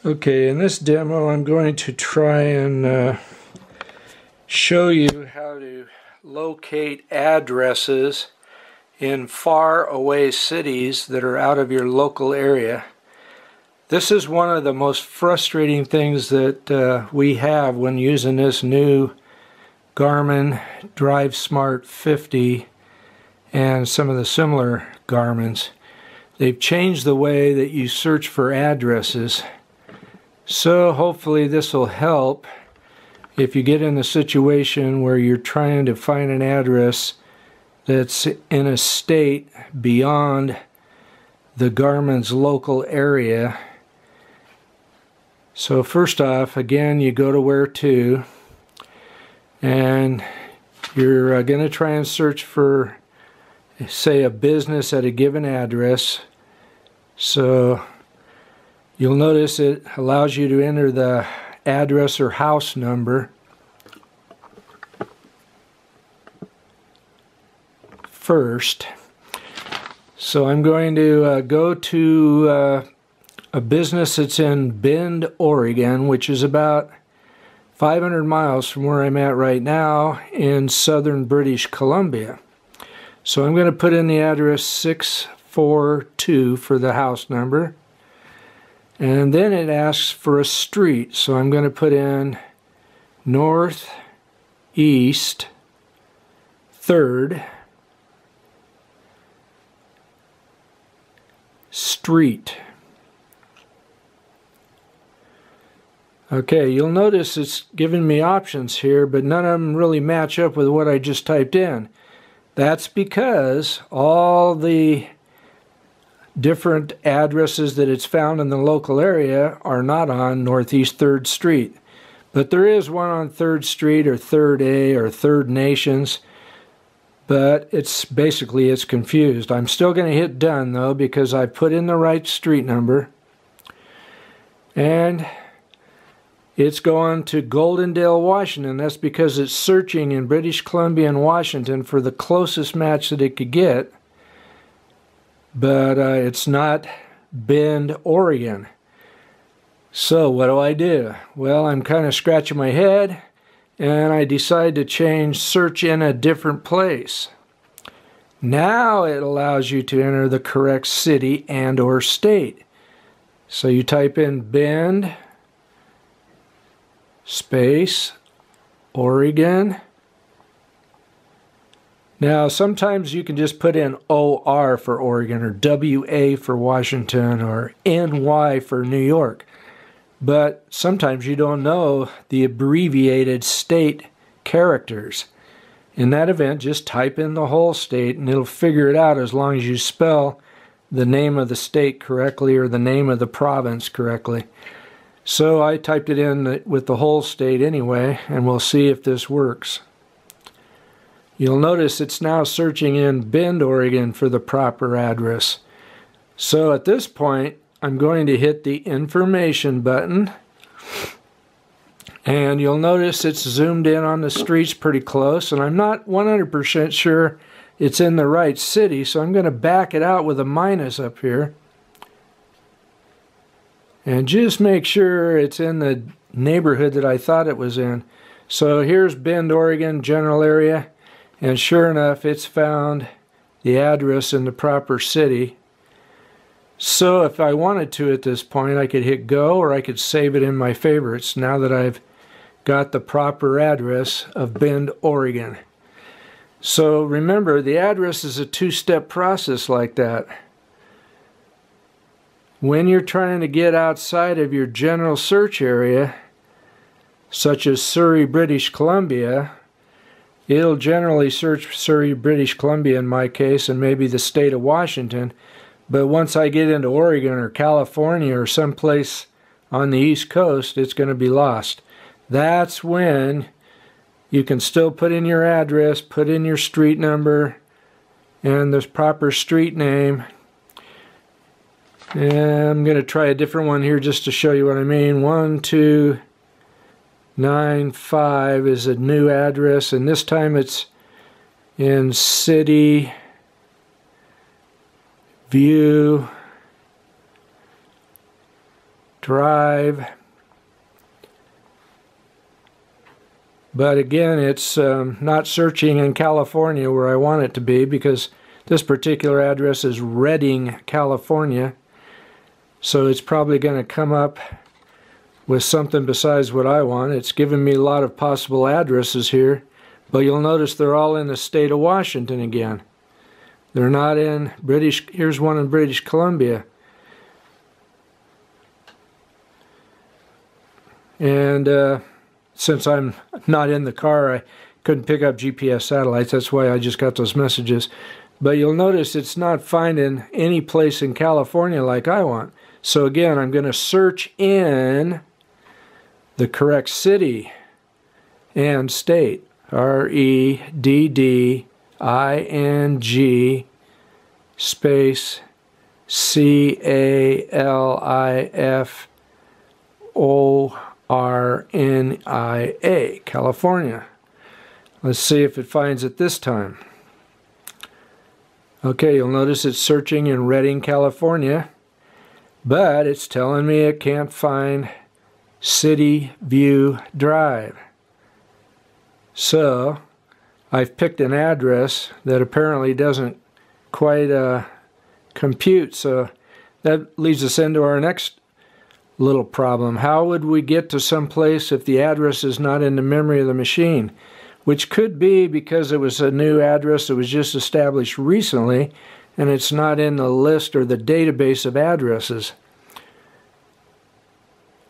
Okay, in this demo I'm going to try and show you how to locate addresses in far away cities that are out of your local area. This is one of the most frustrating things that we have when using this new Garmin DriveSmart 50 and some of the similar Garmins. They've changed the way that you search for addresses. So hopefully this will help if you get in a situation where you're trying to find an address that's in a state beyond the Garmin's local area. So first off, again, you go to where to, and you're going to try and search for, say, a business at a given address. So you'll notice it allows you to enter the address or house number first. So I'm going to go to a business that's in Bend, Oregon, which is about 500 miles from where I'm at right now in southern British Columbia. So I'm going to put in the address 642 for the house number. And then it asks for a street, so I'm going to put in North East 3rd Street. Okay, you'll notice it's giving me options here, but none of them really match up with what I just typed in. That's because all the different addresses that it's found in the local area are not on Northeast 3rd Street. But there is one on 3rd Street or 3rd A or 3rd Nations, but it's confused. I'm still going to hit done though because I put in the right street number, and it's going to Goldendale, Washington. That's because it's searching in British Columbia and Washington for the closest match that it could get. But it's not Bend, Oregon. So what do? Well, I'm kind of scratching my head, and I decide to change search in a different place. Now it allows you to enter the correct city and or state. So you type in Bend space Oregon. Now, sometimes you can just put in OR for Oregon, or WA for Washington, or NY for New York. But sometimes you don't know the abbreviated state characters. In that event, just type in the whole state, and it'll figure it out as long as you spell the name of the state correctly or the name of the province correctly. So I typed it in with the whole state anyway, and we'll see if this works. You'll notice it's now searching in Bend, Oregon for the proper address. So at this point, I'm going to hit the information button, and you'll notice it's zoomed in on the streets pretty close, and I'm not 100% sure it's in the right city, so I'm going to back it out with a minus up here. And just make sure it's in the neighborhood that I thought it was in. So here's Bend, Oregon, general area. And sure enough, it's found the address in the proper city. So if I wanted to at this point, I could hit go, or I could save it in my favorites now that I've got the proper address of Bend, Oregon. So remember, the address is a two-step process like that. When you're trying to get outside of your general search area, such as Surrey, British Columbia, it'll generally search Surrey, British Columbia in my case, and maybe the state of Washington. But once I get into Oregon or California or someplace on the East Coast, it's going to be lost. That's when you can still put in your address, put in your street number, and the proper street name. And I'm going to try a different one here just to show you what I mean. 1295 is a new address, and this time it's in City View Drive. But again, it's not searching in California where I want it to be, because this particular address is Redding, California. So it's probably going to come up with something besides what I want. It's given me a lot of possible addresses here, but you'll notice they're all in the state of Washington again. They're not in British. Here's one in British Columbia. And since I'm not in the car, I couldn't pick up GPS satellites. That's why I just got those messages. But you'll notice it's not finding any place in California like I want. So again, I'm going to search in the correct city and state. REDDING space CALIFORNIA, California. Let's see if it finds it this time. Okay, you'll notice it's searching in Redding, California, but it's telling me it can't find City View Drive. So I've picked an address that apparently doesn't quite compute. So that leads us into our next little problem. How would we get to some place if the address is not in the memory of the machine? Which could be because it was a new address that was just established recently and it's not in the list or the database of addresses.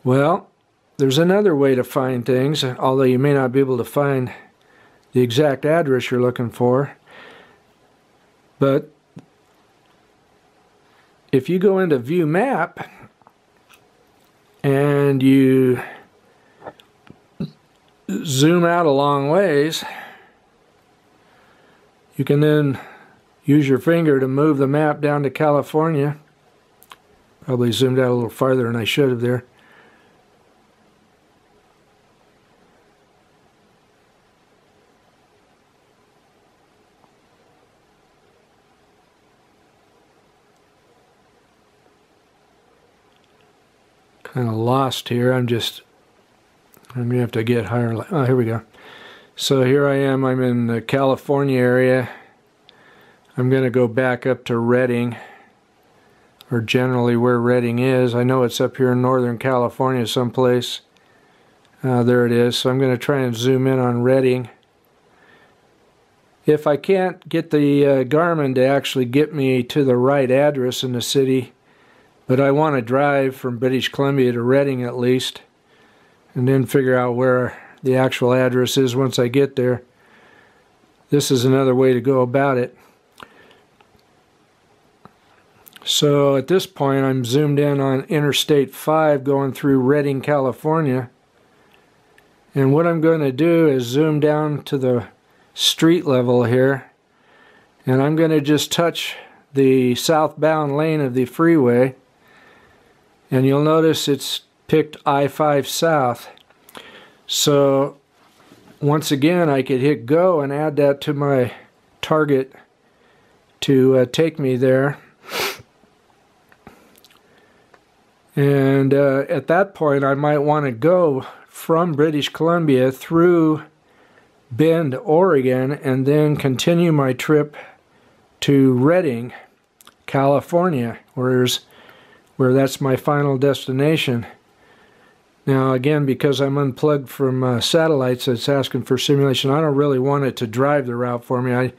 Well, there's another way to find things, although you may not be able to find the exact address you're looking for. But if you go into View Map and you zoom out a long ways, you can then use your finger to move the map down to California. Probably zoomed out a little farther than I should have there. Kind of lost here. I'm going to have to get higher. Oh, here we go. So here I am. I'm in the California area. I'm going to go back up to Redding, or generally where Redding is. I know it's up here in Northern California someplace. There it is. So I'm going to try and zoom in on Redding. If I can't get the Garmin to actually get me to the right address in the city, but I want to drive from British Columbia to Redding at least, and then figure out where the actual address is once I get there. This is another way to go about it. So at this point I'm zoomed in on Interstate 5 going through Redding, California. And what I'm going to do is zoom down to the street level here, and I'm going to just touch the southbound lane of the freeway. And you'll notice it's picked I-5 South. So once again I could hit go and add that to my target to take me there. And at that point I might want to go from British Columbia through Bend, Oregon, and then continue my trip to Redding, California, where that's my final destination. Now again, because I'm unplugged from satellites, it's asking for simulation. I don't really want it to drive the route for me.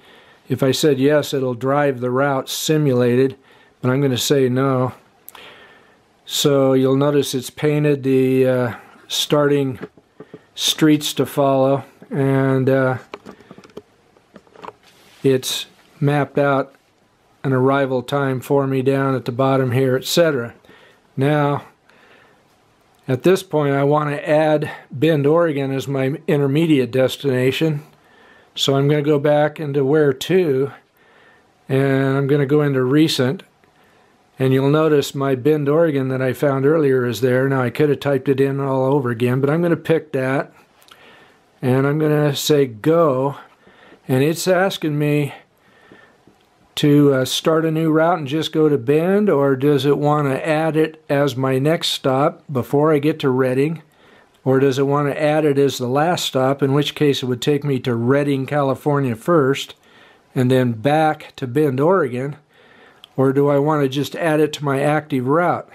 If I said yes, it'll drive the route simulated, but I'm going to say no. So you'll notice it's painted the starting streets to follow, and it's mapped out an arrival time for me down at the bottom here, etc. Now, at this point, I want to add Bend, Oregon as my intermediate destination. So I'm going to go back into Where To, and I'm going to go into Recent. And you'll notice my Bend, Oregon that I found earlier is there. Now, I could have typed it in all over again, but I'm going to pick that. And I'm going to say Go. And it's asking me to start a new route and just go to Bend, or does it want to add it as my next stop before I get to Redding, or does it want to add it as the last stop, in which case it would take me to Redding, California first and then back to Bend, Oregon, or do I want to just add it to my active route?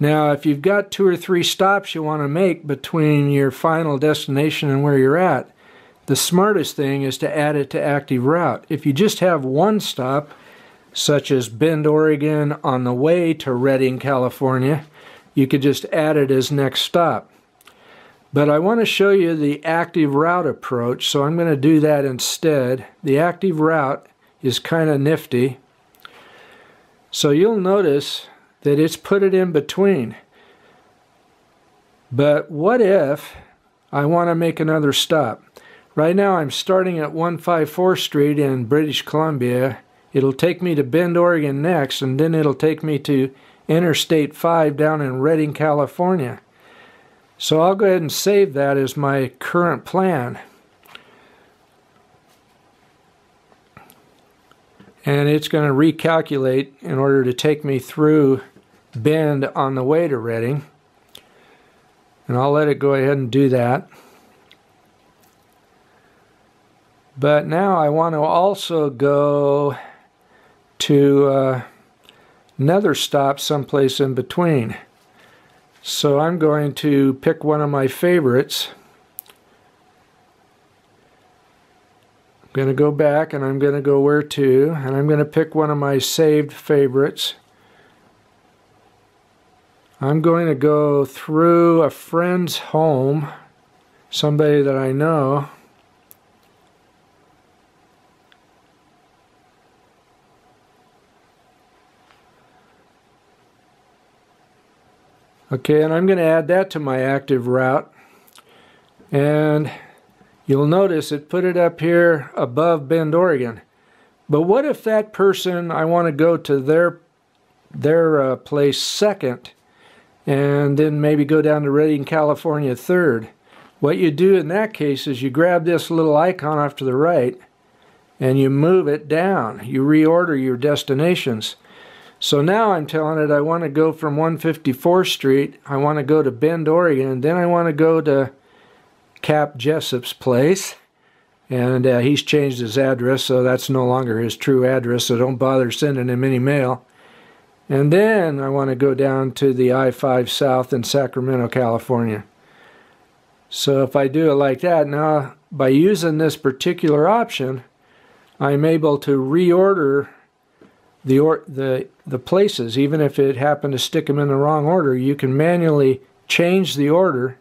Now, if you've got 2 or 3 stops you want to make between your final destination and where you're at, the smartest thing is to add it to active route. If you just have one stop, such as Bend, Oregon, on the way to Redding, California, you could just add it as next stop. But I want to show you the active route approach, so I'm going to do that instead. The active route is kind of nifty. So you'll notice that it's put it in between. But what if I want to make another stop? Right now I'm starting at 154th Street in British Columbia. It'll take me to Bend, Oregon next, and then it'll take me to Interstate 5 down in Redding, California. So I'll go ahead and save that as my current plan. And it's going to recalculate in order to take me through Bend on the way to Redding. And I'll let it go ahead and do that. But now I want to also go to another stop someplace in between. So I'm going to pick one of my favorites. I'm going to go back and I'm going to go where to, and I'm going to pick one of my saved favorites. I'm going to go through a friend's home, somebody that I know. Okay, and I'm going to add that to my active route. And you'll notice it put it up here above Bend, Oregon. But what if that person, I want to go to their place second, and then maybe go down to Redding, California third? What you do in that case is you grab this little icon off to the right and you move it down. You reorder your destinations. So now I'm telling it I want to go from 154th Street, I want to go to Bend, Oregon, and then I want to go to Cap Jessup's place. And he's changed his address, so that's no longer his true address, so don't bother sending him any mail. And then I want to go down to the I-5 South in Sacramento, California. So if I do it like that, now by using this particular option, I'm able to reorder the places. Even if it happened to stick them in the wrong order, you can manually change the order,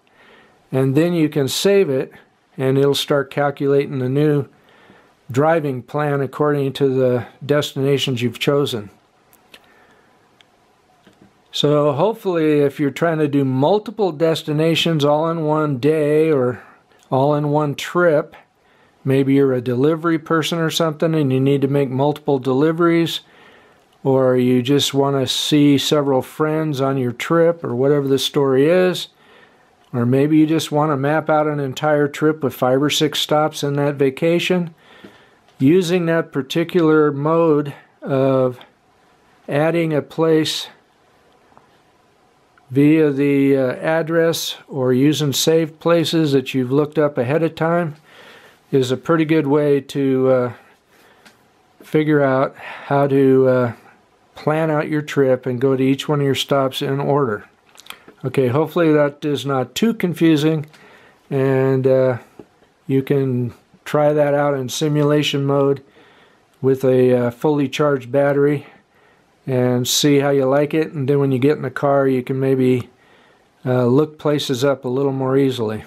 and then you can save it, and it'll start calculating the new driving plan according to the destinations you've chosen. So hopefully if you're trying to do multiple destinations all in one day or all in one trip, maybe you're a delivery person or something and you need to make multiple deliveries, or you just want to see several friends on your trip, or whatever the story is, or maybe you just want to map out an entire trip with 5 or 6 stops in that vacation, using that particular mode of adding a place via the address or using saved places that you've looked up ahead of time is a pretty good way to figure out how to plan out your trip and go to each one of your stops in order. Okay, hopefully that is not too confusing, and you can try that out in simulation mode with a fully charged battery and see how you like it, and then when you get in the car you can maybe look places up a little more easily.